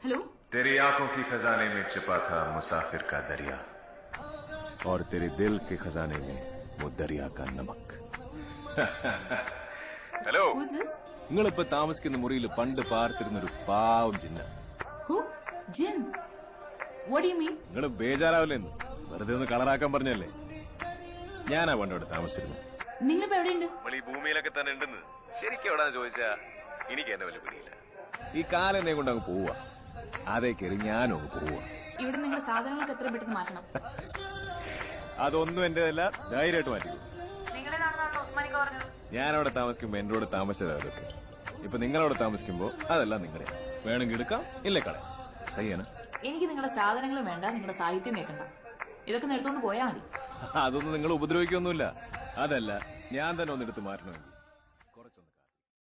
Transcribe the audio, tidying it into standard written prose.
Hello. तेरी आंखों की खजाने में छिपा था मुसाफिर का दरिया और तेरे दिल के खजाने में वो दरिया का नमक. ഹലോ, നിങ്ങളിപ്പോ താമസിക്കുന്ന മുറിയിൽ പണ്ട് പാർത്തിരുന്നൊരു പാവം ജിന്ന. ജിൻ? What do you mean? നിങ്ങൾ ബേജാറാവില്ലെന്ന് വെറുതെ ഒന്ന് കളറാക്കാൻ പറഞ്ഞല്ലേ. ഞാനാ പണ്ട് ഇവിടെ താമസിച്ചിരുന്നു. നിങ്ങളിപ്പോ എവിടെയുണ്ട്? നമ്മൾ ഈ ഭൂമിയിലൊക്കെ തന്നെ ഉണ്ടെന്ന്. ശരിക്കും എവിടാന്ന് ചോദിച്ചാ എനിക്ക് എന്നെ വലിയ പിടിയില്ല. ഈ കാലെന്നെ കൊണ്ട് അങ്ങ് പോവാ. അതേ കയറി ഞാനും അങ്ങ് പോവാ. ഇവിടെ നിങ്ങളുടെ സാധനങ്ങളൊക്കെ എത്ര പെട്ടെന്ന് മാറ്റണം? അതൊന്നും എന്റേതല്ല, ധൈര്യമായിട്ട് മാറ്റിക്കോ. ഞാനവിടെ താമസിക്കുമ്പോ എന്റെ കൂടെ താമസിച്ചത് അതൊക്കെ. ഇപ്പൊ നിങ്ങളവിടെ താമസിക്കുമ്പോ അതെല്ലാം നിങ്ങളുടെ. വേണമെങ്കിൽ എടുക്കാം, ഇല്ലേ കളയാം. സഹിയാണ്. എനിക്ക് നിങ്ങളുടെ സാധനങ്ങളും വേണ്ട, നിങ്ങളുടെ സാഹിത്യം കേൾക്കണ്ട. ഇതൊക്കെ എടുത്തോണ്ട് പോയാൽ മതി. അതൊന്നും നിങ്ങൾ ഉപദ്രവിക്കൊന്നുമില്ല. അതല്ല, ഞാൻ തന്നെ ഒന്നെടുത്ത് മാറ്റണം.